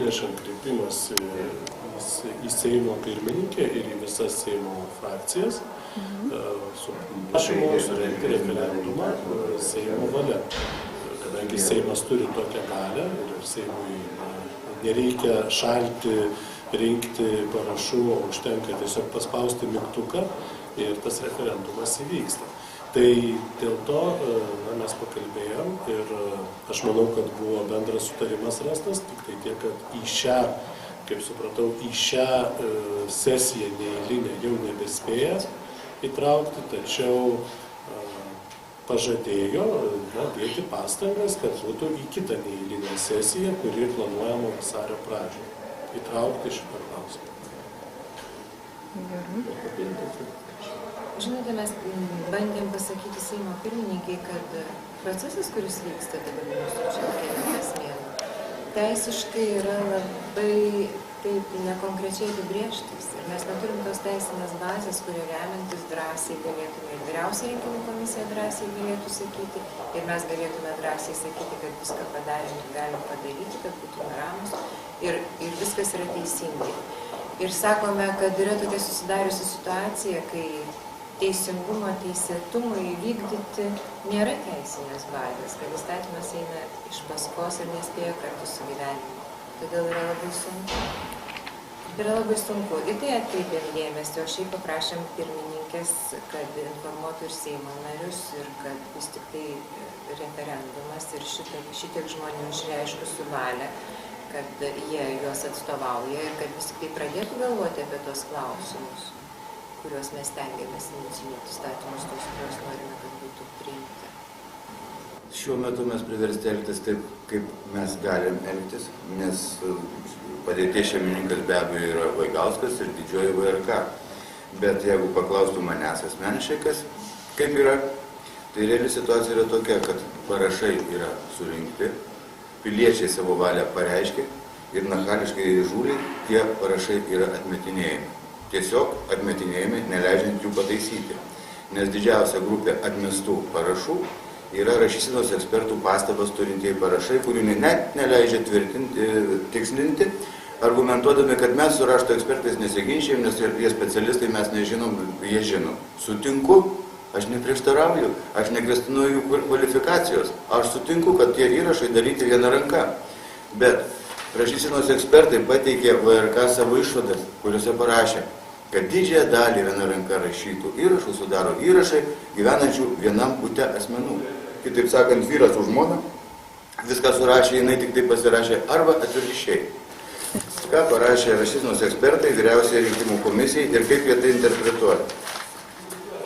atnešant kreipimas į Seimo pirmininkę ir į visas Seimo frakcijas su prašymu surengti referendumą Seimo valia. Kadangi Seimas turi tokią galią ir Seimui nereikia šalti, rinkti parašų, o užtenka tiesiog paspausti mygtuką ir tas referendumas įvyksta. Tai dėl to mes pakalbėjom ir aš manau, kad buvo bendras sutarimas rastas, tik tai tiek, kad į šią, kaip supratau, į šią sesiją neeilinę jau nebespėja įtraukti, tačiau pažadėjo dėti pastangas, kad būtų į kitą neeilinę sesiją, kuri planuojama vasario pradžioje, įtraukti šitą klausimą. Žinote, mes bandėm pasakyti Seimo pirmininkai, kad procesas, kuris vyksta dabar mūsų čia kelintas mėnuo, teisiškai yra labai taip nekonkrečiai apibrėžtas. Ir mes neturim tos teisinės bazės, kurie remiantis drąsiai galėtume ir vyriausia rinkimų komisija drąsiai galėtų sakyti, ir mes galėtume drąsiai sakyti, kad viską padarėm ir galim padaryti, kad būtume ramus ir viskas yra teisingai. Ir sakome, kad yra tokia susidariusi situacija, kai teisingumo, teisėtumą įvykdyti nėra teisinės bazės, kad įstatymas eina iš paskos ir nespėja kartu su gyvenimu. Todėl yra labai sunku. Yra labai sunku. Ir tai atkreipėm dėmesį, o šiaip paprašėm pirmininkės, kad informuotų ir Seimo narius ir kad vis tik tai referendumas ir šitiek žmonių išreiškusių valią, kad jie juos atstovauja ir kad vis tik tai pradėtų galvoti apie tos klausimus, kuriuos mes tengiamės inicijuoti, įstatymus, kuriuos norime, kad būtų priimti. Šiuo metu mes priversti elgtis taip, kaip mes galim elgtis, nes padėties šeimininkas be abejo yra Vaigauskas ir didžioji VRK. Bet jeigu paklaustų manęs asmeniškai, kaip yra, tai reali situacija yra tokia, kad parašai yra surinkti, piliečiai savo valią pareiškė ir nachališkai ir įžūliai tie parašai yra atmetinėjami. Tiesiog atmetinėjami, neleidžiant jų pataisyti. Nes didžiausia grupė atmestų parašų yra rašysenos ekspertų pastabas turintieji parašai, kurių net neleidžia tikslinti, argumentuodami, kad mes su rašto ekspertais nesiginčijam, nes jie specialistai, mes nežinom, jie žino. Sutinku, aš neprieštarauju, aš nekvestinuoju jų kvalifikacijos, aš sutinku, kad tie įrašai daryti viena ranka. Bet rašysenos ekspertai pateikė VRK savo išvadas, kuriuose parašė, kad didžiąją dalį viena ranka rašytų įrašų sudaro įrašai gyvenančių vienam bute asmenų. Kitaip sakant, vyras su žmona, viską surašė, jinai tik tai pasirašė arba atvirkščiai. Ką parašė rašysenos ekspertai vyriausiai rinkimų komisijai ir kaip jie tai interpretuoja.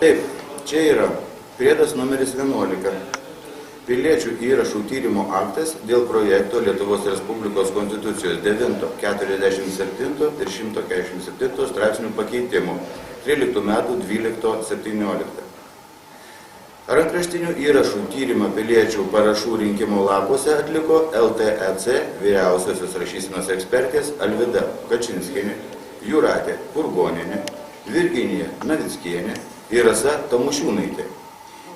Taip, čia yra priedas numeris 11. Piliečių įrašų tyrimo aktas dėl projekto Lietuvos Respublikos Konstitucijos 9, 47 ir 147 straipsnių pakeitimų 13 metų 12-17. Rankraštinių įrašų tyrimą piliečių parašų rinkimo lapuose atliko LTEC vyriausiosios rašysenos ekspertės Alvyda Kačinskienė, Jūratė Purgonienė, Virginija Navickienė ir Rasa Tamušiūnaitė.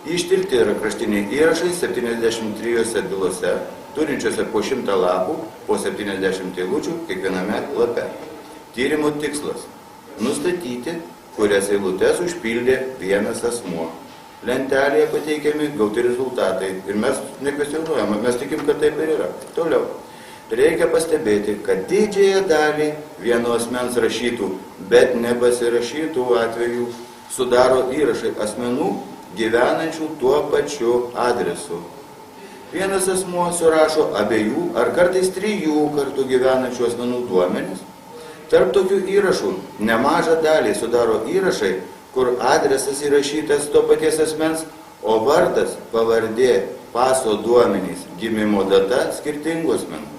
Ištirti rankraštiniai įrašai 73 bylose, turinčiose po 100 lapų, po 70 eilučių kiekviename lape. Tyrimo tikslas – nustatyti, kurias eilutes užpildė vienas asmuo. Lentelėje pateikiami gauti rezultatai ir mes nekvestionuojame, mes tikim, kad taip ir yra. Toliau. Reikia pastebėti, kad didžiąją dalį vieno asmens rašytų, bet nepasirašytų atvejų sudaro įrašai asmenų, gyvenančių tuo pačiu adresu. Vienas asmuo surašo abiejų ar kartais 3 kartų gyvenančių asmenų duomenis. Tarp tokių įrašų nemažą dalį sudaro įrašai, kur adresas įrašytas to paties asmens, o vardas, pavardė, paso duomenys, gimimo data skirtingų asmenų.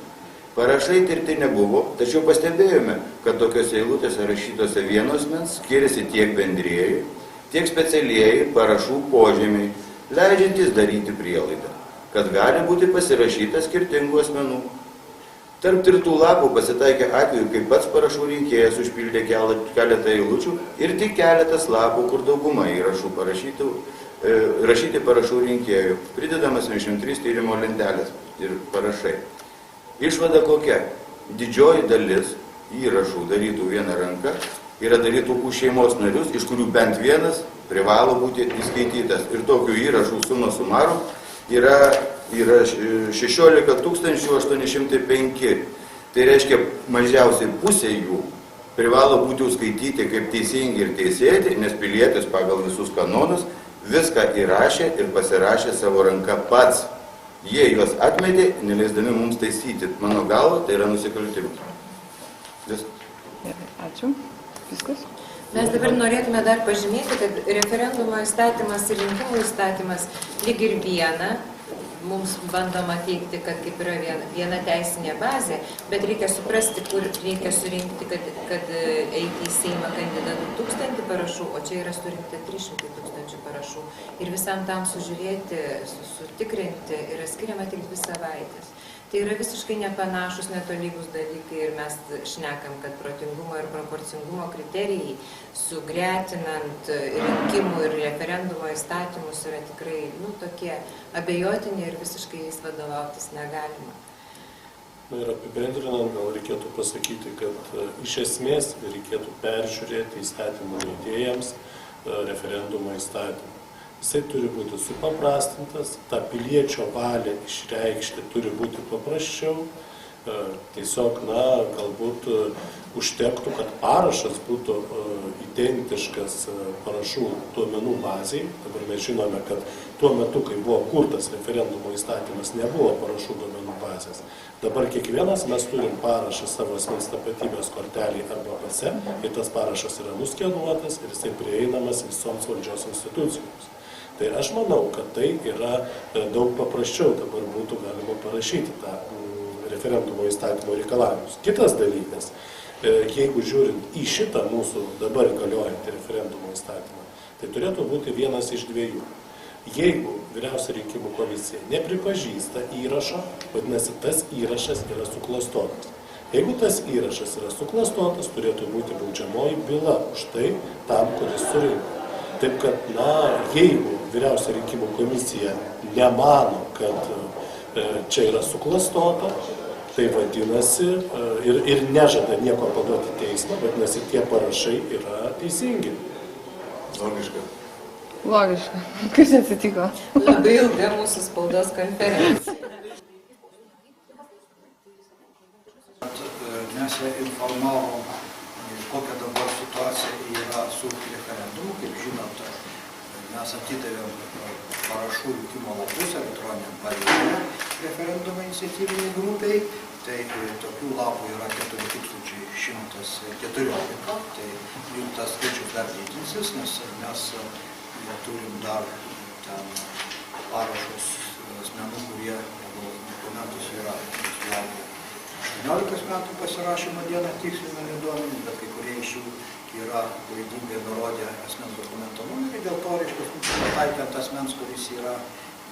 Parašai tirti nebuvo, tačiau pastebėjome, kad tokiose eilutėse rašytose vieno asmens skiriasi tiek bendrieji, tiek specialieji parašų požymiai, leidžiantys daryti prielaidą, kad gali būti pasirašyta skirtingų asmenų. Tarp tirtų lapų pasitaikė atveju, kai pats parašų rinkėjas užpildė keletą eilučių ir tik keletas lapų, kur dauguma įrašų rašyti parašų rinkėjų, pridedamas 23 tyrimo lentelės ir parašai. Išvada kokia? didžioji dalis įrašų darytų viena ranka yra darytų už šeimos narius, iš kurių bent vienas privalo būti įskaitytas. Ir tokių įrašų suma sumarum yra 16 805. Tai reiškia, mažiausiai pusė jų privalo būti užskaityti kaip teisingi ir teisėti, nes pilietis pagal visus kanonus viską įrašė ir pasirašė savo ranką pats. Jie juos atmetė, neleisdami mums taisyti. Mano galva, tai yra nusikaltimas. Ačiū. Viskas? Mes dabar norėtume dar pažymėti, kad referendumo įstatymas ir rinkimų įstatymas lyg ir viena. Mums bandoma teikti, kad kaip yra viena teisinė bazė, bet reikia suprasti, kur reikia surinkti, kad eiti į Seimą kandidatų 1000 parašų, o čia yra surinkti 300 000 parašų. Ir visam tam sužiūrėti, sutikrinti yra skiriama tik 2 savaitės. Tai yra visiškai nepanašus, netolygus dalykai ir mes šnekam, kad protingumo ir proporcingumo kriterijai sugretinant rinkimų ir referendumo įstatymus yra tikrai tokie abejotini ir visiškai jais vadovautis negalima. Ir apibendrinant, gal reikėtų pasakyti, kad iš esmės reikėtų peržiūrėti įstatymų leidėjams referendumo įstatymą. Jisai turi būti supaprastintas, tą piliečio valią išreikšti turi būti paprasčiau. Tiesiog, galbūt užtektų, kad parašas būtų identiškas parašų duomenų baziai. Dabar mes žinome, kad tuo metu, kai buvo kurtas referendumo įstatymas, nebuvo parašų duomenų bazės. Dabar kiekvienas mes turim parašą savo asmens tapatybės kortelį arba pase ir tas parašas yra nuskenuotas ir jisai prieinamas visoms valdžios institucijoms. Tai aš manau, kad tai yra daug paprasčiau dabar būtų galima parašyti tą referendumo įstatymo reikalavimus. Kitas dalykas, jeigu žiūrint į šitą mūsų dabar galiojantį referendumo įstatymą, tai turėtų būti vienas iš 2. Jeigu Vyriausioji rinkimų komisija nepripažįsta įrašo, vadinasi, tas įrašas yra suklastotas. Jeigu tas įrašas yra suklastotas, turėtų būti baudžiamoji byla už tai tam, kuris surinko. Taip kad, jeigu Vyriausioji rinkimų komisija nemano, kad čia yra suklastota, tai vadinasi ir nežada nieko paduoti teismą, vadinasi, tie parašai yra teisingi. Logiška. Logiška. Kas atsitiko? Labai ilga mūsų spaudos konferencija. Mes informavom, kokia dabar situacija yra su referendumu. Kaip žinot, mes atidavėm parašų rinkimo lapus elektroniniam pareigūnui referendumo iniciatyviniai grupiai. Tai tokių lapų yra 4114. Tai jų tas skaičius dar didinsis, nes mes turim dar ten parašus asmenų, kurie dokumentus yra sulaukę 18 metų pasirašymo dieną, tikslinami duomenys, bet kai kurie iš jų yra klaidingai nurodę asmens dokumento numerį, dėl to pataikant asmens, kuris yra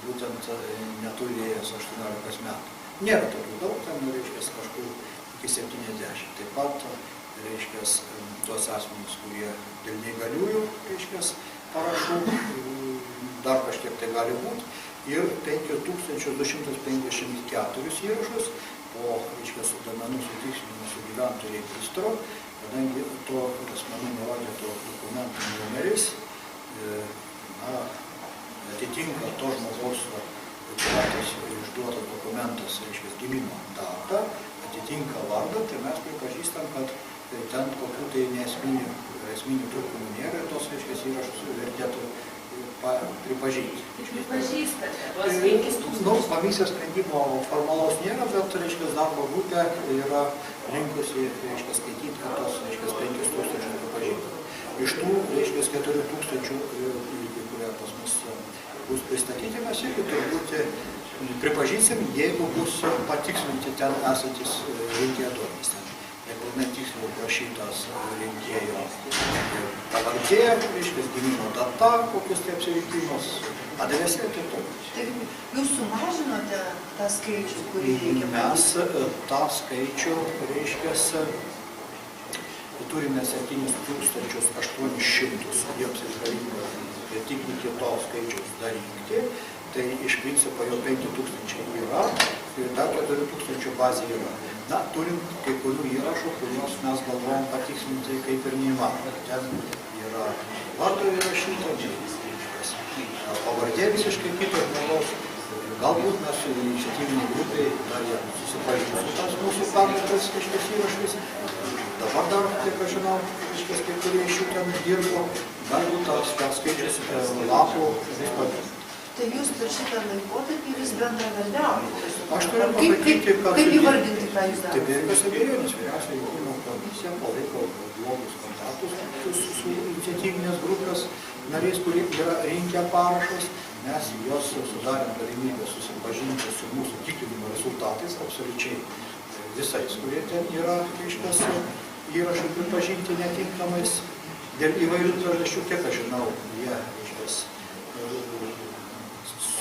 būtent neturėjęs 18 metų. Nėra tokių daug, ten kažkur iki 70. Taip pat, tuos asmenys, kurie dėl neįgaliųjų, parašų, dar kažkiek tai gali būti, ir 5254 įrašus po, su duomenų sutikslinimu su gyventojų registro, kadangi to asmenų nurodyto dokumentų numeris atitinka to žmogaus išduotas dokumentas, gimimo datą, atitinka vardą, tai mes pripažįstam, kad ten kokių tai esminių trūkumų nėra ir tos įrašus vertėtų pripažinti. Pripažįstate, tuos 5000. Komisijos sprendimo formalaus nėra, bet darbo grupė yra linkusi skaityti, kad tos 5000 pripažinti. Iš tų 4000, kurie pas mus bus pristatyti, mes irgi turbūt pripažinsim, jeigu bus patikslinti ten esantis rinkėjo duomenys. Nepilnai tiksliai prašytas rinkėjo pavardė, gimimo data, kokius tai apsirinkimus, adresė ir taip toliau. Jūs sumažinote tą skaičių, kurį reikia? Mes tą skaičių, turime 7800, jiems reikalinga tik iki to skaičiaus dar rinkti, tai iš principo jau 5000 yra, ir dar 4000 bazė yra. Na, turim kai kurių įrašų, kuriuos mes galvojam patikslinti kaip ir neįmanoma. Ten yra vardo įrašyta, pavardė visiškai kito žmogaus. Galbūt mes su iniciatyviniai grupiai dar jie susipažinti su tas mūsų pagrindas įrašais. Dabar dar, kaip aš žinau, kai kurie iš jų ten dirbo, galbūt tas skaičius lapų vis padės. Tai jūs per šitą laikotarpį vis bendradarbiaujate. Aš turiu pasakyti, kad... Kaip įvardinti, ką jūs darote? Tai be jokios abejonės, vyriausioji rinkimų komisija palaiko blogus kontaktus su iniciatyvinės grupės nariais, kurie yra rinkę parašus. Mes juos sudarėm galimybę susipažinti su mūsų tikrinimo rezultatais, absoliučiai visais, kurie ten yra, reiškias, įrašai pripažinti netinkamais. Dėl įvairių priežasčių, kiek aš žinau, jie, reiškias,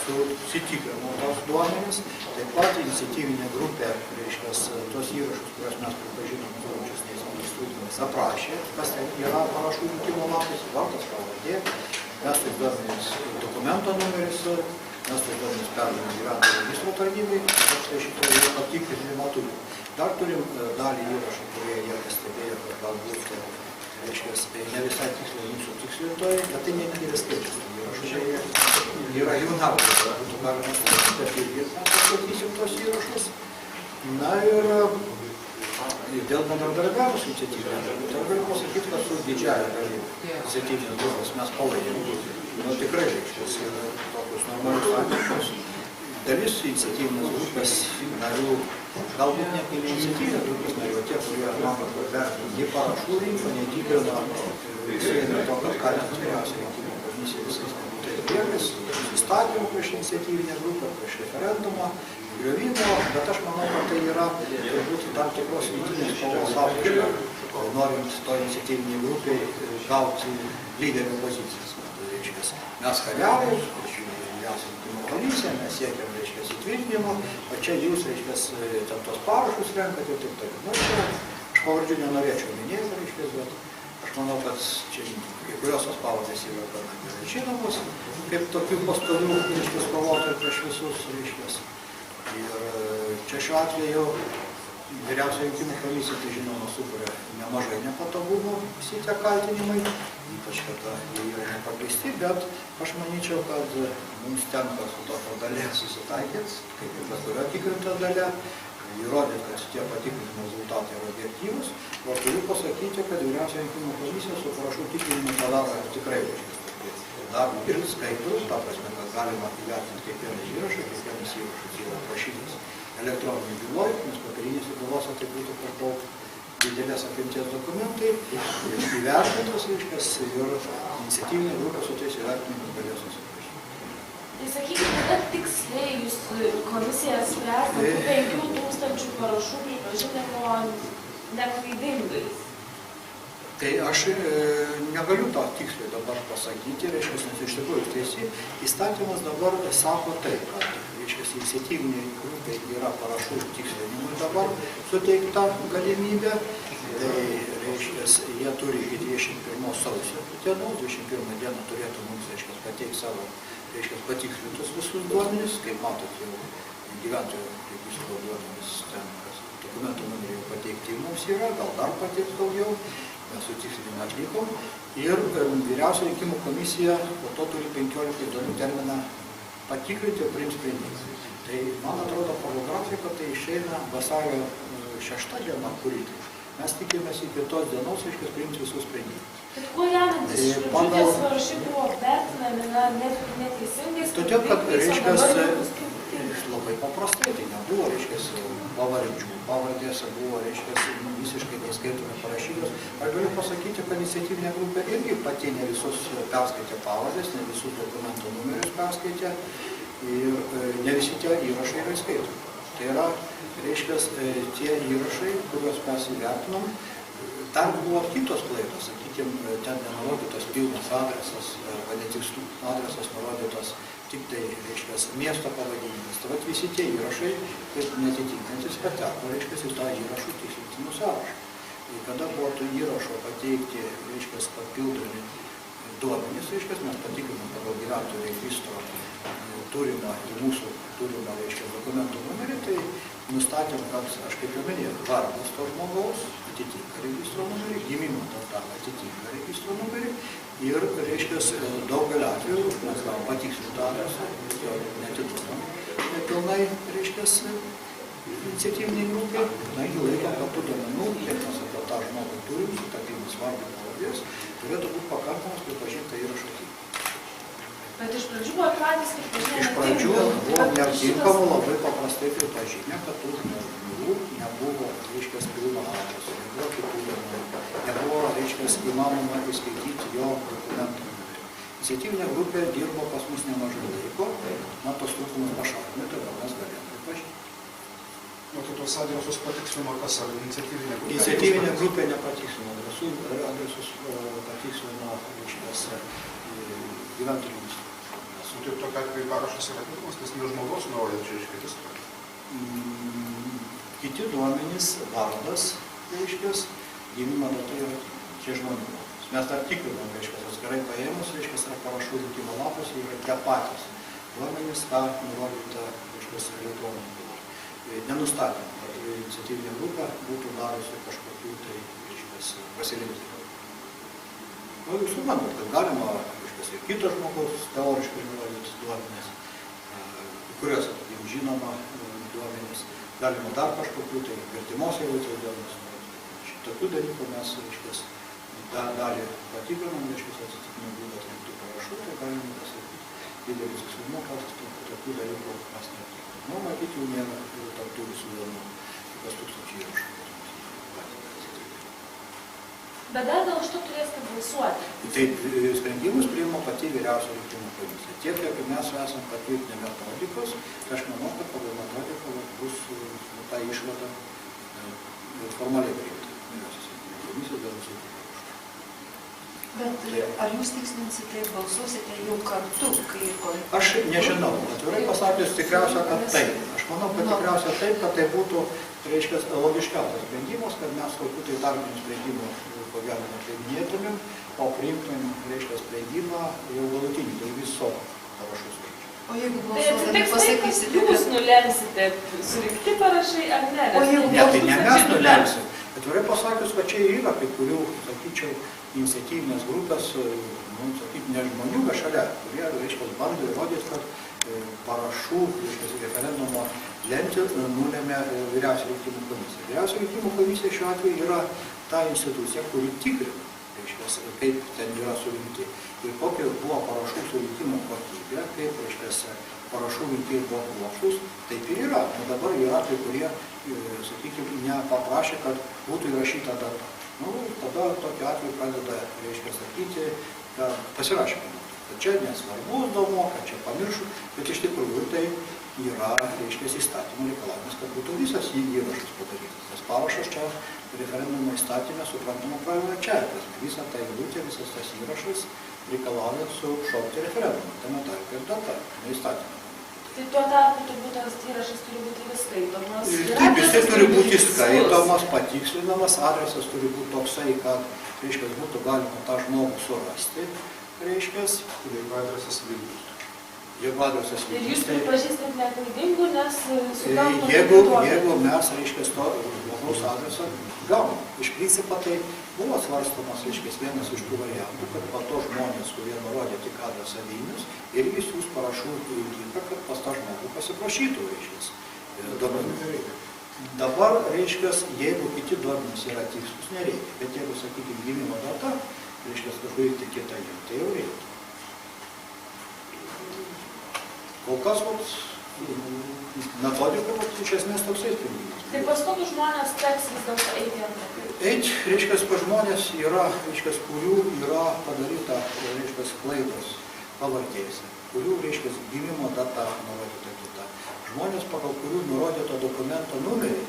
susitikrino tos duomenys. Taip pat iniciatyvinė grupė, reiškias, tos įrašus, kuriuos mes pripažinom turinčius teisminiais trūkumais, aprašė, kas ten yra parašų rinkimo lapas, vardas, pavardė, mes tai duomenys dokumento numeris, mes tai duomenys perdavėm gyventojų registro tarnybai, tai šito yra patikrinimo turim. Dar turim dalį įrašų, kurie jie pastebėjo, kad galbūt, reiškias, ne visai tiksliai mūsų tikslintojai, bet tai nedidelis skaičius. Yra jų naudas, būtų galima sudaryti, bet irgi mes pasakysim tos įrašus. Na ir dėl bendradarbiavimo su iniciatyvinė, tai galiu pasakyti, kad su didžiąja dalim iniciatyvinės grupės mes palaikėm. Nu, tikrai, reiškias, ir tokius normalius santykius. Dalis iniciatyvinės grupės narių, galbūt net ne iniciatyvinės grupės narių, tie, kurie mano, kad vertina jį parašų rinko, netikrina siejame to, kad ką net vyriausioji rinkimų komisija visais nebūtais priekais, įstatymų prieš iniciatyvinę grupę, prieš referendumą, griovimo, bet aš manau, kad tai yra turbūt tam tikros vidinės spalvos apraiška, norint to iniciatyviniai grupiai gauti lyderio pozicijas. Mes kariavom, vyriausioji rinkimų komisija, mes siekiam, reiškias, įtvirtinimo, o čia jūs, reiškias, ten tos parašus renkat ir taip toliau. Nu, čia aš pavardžių nenorėčiau minėti, reiškias, bet aš manau, kad čia kai kurios tos pavardės yra gana gerai žinomos, kaip tokių pastovių, reiškias, kovotojų prieš visus, reiškias. Ir čia šiuo atveju vyriausioji rinkimų komisija, tai žinoma, sukuria nemažai nepatogumų visi tie kaltinimai, ypač kad jie yra nepagrįsti, bet aš manyčiau, kad mums tenka su tokio dalė susitaikyti, kaip ir bet kurio tikrinta dalė, įrodyti, kad tie patikrinimo rezultatai yra objektyvūs, o turiu pasakyti, kad vyriausioji rinkimų komisija su parašų tikrinimu padaro tikrai darbą ir skaidrų, ta prasme, kad galima įvertinti kiekvieną įrašą, kiekvienas įrašas yra aprašytas elektroniniu byloje, nes papirinėse bylose tai būtų per daug didelės apimties dokumentai, įvertintos, reiškias, ir iniciatyvinė grupė su tais įvertinimus galės susipažinti. Tai sakykite, kada tiksliai jūs komisija spręs, kad 5000 parašų pripažinimo neklaidingais? Tai aš negaliu to tiksliai dabar pasakyti, reiškias, nes iš tikrųjų teisi, įstatymas dabar sako taip, kad reiškias, iniciatyviniai grupiai yra parašų tikslinimui dabar suteikta galimybė, tai reiškias, jie turi iki 21 sausio dienos, 21 dieną turėtų mums, reiškias, pateikti savo, reiškias, patikslintus visus duomenis, kaip matot, jau gyventojų registro duomenis ten, dokumentų numerį jau pateikti mums yra, gal dar pateiks daugiau. Mes su tikslinimą atlikom ir vyriausioji rinkimų komisija po to turi 15 dienų terminą patikrinti ir priimti sprendimą. Tai, man atrodo, pagal grafiką tai išeina vasario 6 diena, kurį tai. Mes tikimės iki tos dienos, reiškia, priimti visus sprendimus. Bet kuo remiantis iš pradžių tie sąrašai buvo vertinami neteisingais? Todėl, kad, reiškias, labai paprastai, tai nebuvo, reiškias, pavardžių. Pavardėse buvo, reiškias, visiškai neskaitomi parašytos. Aš galiu pasakyti, kad iniciatyvinė grupė irgi pati ne visus perskaitė pavardės, ne visus dokumentų numerius perskaitė ir ne visi tie įrašai yra įskaitomi. Tai yra, reiškias, tie įrašai, kuriuos mes įvertinom, ten buvo kitos klaidos, sakykime, ten nenurodytas pilnas adresas, arba netikslus adresas nurodytas tik tai, reiškias, miesto pavadinimas. Tai vat visi tie įrašai, kaip netitinkantis, pateko, reiškias, į tą įrašų tikslintinų sąrašą. Ir kada buvo tų įrašų pateikti, reiškias, papildomi duomenys, reiškia, mes patikrinam pagal gyventojų registro turimą ir mūsų turimą, reiškia, dokumentų numerį, tai nustatėm, kad, aš kaip jau minėjau, vardas to žmogaus atitinka registro numerį, gimimo data atitinka registro numerį ir, reiškia, daugelį atvejų mes gavom patikslintą adresą, jo neatiduodam nepilnai, reiškia, iniciatyviniai grupė, kadangi laikom, kad tų duomenų, kiek mes apie tą žmogų turim, sutapimas vardo pavardės, turėtų būti pakankamas pripažinta įrašo tinkamu. Bet iš pradžių buvo patys pripažinę. Iš pradžių buvo netinkamu labai paprastai pripažinę, kad tų žmonių nebuvo, reiškia, pilno adreso, nebuvo kitų duomenų, nebuvo, reiškia, įmanoma įskaityti jo dokumentų. Iniciatyvinė grupė dirbo pas mus nemažai laiko, na, tos trūkumus pašalinę, todėl mes galėjome pripažinti. Nu, tai tos adresus patikslino kas, ar iniciatyvinė grupė? Iniciatyvinė grupė nepatikslino adresus, patikslino, reiškia, gyventojų lygis. Nu, tai tokia atveju parašas yra pirmas, tas ne žmogaus nurodė čia iškėtis. Kiti duomenys, vardas, reiškia, gimimo data yra čia žmonių. Mes dar tikrinam, reiškia, atskirai paėmus, reiškia, ar parašų rinkimo lapuose yra tie patys duomenys, ką nurodyta, reiškia, elektroniniu būdu. Nenustatėm, kad iniciatyvinė grupė būtų darusi kažkokių tai, reiškia, pasirinkimų. Nu, jūs suprantat, kad galima, reiškia, ir kito žmogaus teoriškai nurodyti duomenys, kuriuos, jums žinoma, duomenys, galima dar kažkokių tai vertimos eilutės duomenys. Tokių dalykų mes, reiškia, dalį patikrinam, reiškia, atsitikimų būdą atrinktų parašų, tai galima pasakyti didelis tikslumo, kad tokių dalykų mes netikrinam. Nu, matyti, jau nėra tarptų visų duomenų, kas tūkstančiai įrašų. Bet dar dėl šito turėsite balsuoti. Taip, sprendimus priima pati vyriausia rinkimų komisija. Tiek, kiek mes esam patvirtinę metodikos, aš manau, kad pagal metodiką bus ta išvada formaliai priimta vyriausios rinkimų komisijos dėl visų. Bet ar jūs tikslinsite, balsuosite jau kartu, kai... Aš nežinau, atvirai pasakius tikriausia, kad taip. Aš manau, kad tikriausia taip, kad tai būtų, reiškia, logiškiausias sprendimas, kad mes kokių tai tarpinių sprendimų, ko gero, nepriiminėtumėm, o priimtumėm, reiškia, sprendimą jau galutinį, tai viso parašų skaičių. O jeigu Tai balsuodami atsitiks, pasakysite, jūs nulemsite surinkti parašai ar ne? O jeigu Ne, tai ne mes nulemsim. Atvirai pasakius, kad čia yra kai kurių, sakyčiau, iniciatyvinės grupės, nu, sakyti, ne žmonių, bet šalia, kurie, reiškia, bando įrodyti, kad parašų, reiškia, referendumo lemtį nulėmė vyriausia rinkimų komisija. Vyriausia rinkimų komisija šiuo atveju yra ta institucija, kuri tikrina, reiškia, kaip ten yra surinkti ir kokia buvo parašų surinkimo kokybė, kaip, reiškia, parašų rinkėjai buvo kruopštūs, taip ir yra. O dabar yra kai kurie, sakykime, nepaprašė, kad būtų įrašyta data. Nu, tada tokiu atveju pradeda, reiškia, sakyti, kad pasirašymą. Kad čia nesvarbus duomuo, kad čia pamiršų, bet iš tikrųjų tai yra, reiškia, įstatymų reikalavimas, kad būtų visas įrašas padarytas. Nes parašas čia referendumo įstatymė suprantama pravila čia. Visą tą eilutę, visas tas įrašas reikalauja sušaukti referendumą. Tame tarp ir data, ne įstatymą. Tai tuo tarpu turbūt tas įrašas turi būti vis skaitomas. Taip, jisai turi būti skaitomas, patikslinamas, adresas turi būti toksai, kad, reiškia, būtų galima tą žmogų surasti, reiškia. Jeigu adresas Vilnius. Jeigu adresas Ir Vilnius. jūs pripažįstat neklaidingu, nes Jeigu mes, reiškia, to žmogaus adresą gavom. Iš principo tai buvo svarstomas, reiškia, vienas iš tų variantų, kad po to žmonės, kurie nurodė tik adresą Vilnius, irgi siūs parašų rinkiką, kad pas tą žmogų pasiprašytų, reiškia, duomenų. Dabar, reiškia, jeigu kiti duomenys yra tikslus, nereikia. Bet jeigu, sakykime, gimimo data, reiškia, kažkurį kitą jiem, tai jau reikia. Kol kas, metodika, iš esmės toksai sprendimas. Tai pas tokius žmonės teks vis dėlto eiti antrą. Eiti, reiškia, pas žmonės yra, reiškia, kurių yra padaryta, reiškia, klaidos pavardėse, kurių, reiškia, gimimo data nurodyta kita. Žmonės, pagal kurių nurodyto dokumento numerį,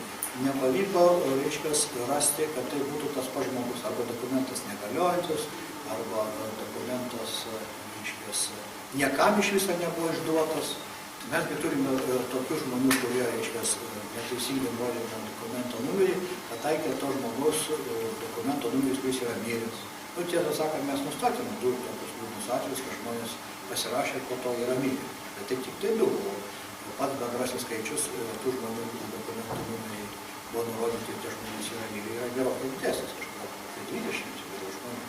nepavyko, reiškia, rasti, kad tai būtų tas pats žmogus. Arba dokumentas negaliojantis, arba dokumentas, reiškia, niekam iš viso nebuvo išduotas. Mesgi turime tokių žmonių, kurie, reiškia, neteisingai nurodė dokumento numerį, pataikė to žmogaus dokumento numeris, kuris yra miręs. Nu, tiesą sakant, mes nustatėme 2 tokius liūdnus atvejus, kad žmonės pasirašė ir po to yra mirę. Bet tik tai 2 buvo. Pats bendrasis skaičius tų žmonių, kurių dokumentų numerai buvo nurodyti, tie žmonės yra mirę, yra gerokai didesnis, kažkur apie 20 žmonių.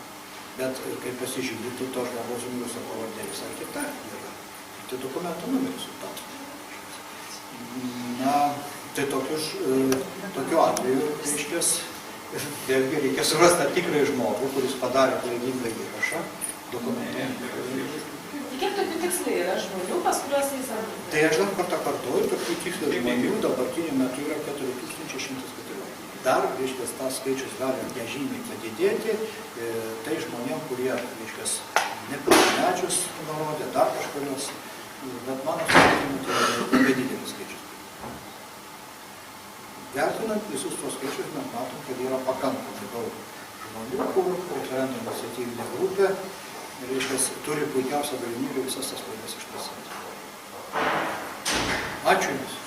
Bet kai pasižiūrėti, tai to žmogaus mirusio pavardė visai kita yra. Tai dokumento numeris sutapo. Na, tai tokiu atveju, reiškias, vėlgi reikia surasti tą tikrąjį žmogų, kuris padarė klaidingą įrašą dokumente. Kiek tokių tiksliai yra žmonių, pas kuriuos jis atvyko? Tai aš dar kartą kartuoju, tokių tikslių žmonių dabartiniu metu yra 4114. Dar, reiškias, tas skaičius gali nežymiai padidėti, tai žmonėm, kurie, reiškias, nepilnamečius nurodė, dar kažkurios, bet mano supratimu, tai yra labai didelis skaičius. Vertinant visus tos skaičius, mes matom, kad yra pakankamai daug žmonių, kur referendumo iniciatyvinė grupė, reiškias, turi puikiausią galimybę visas tas klaidas ištaisyti. Ačiū Jums.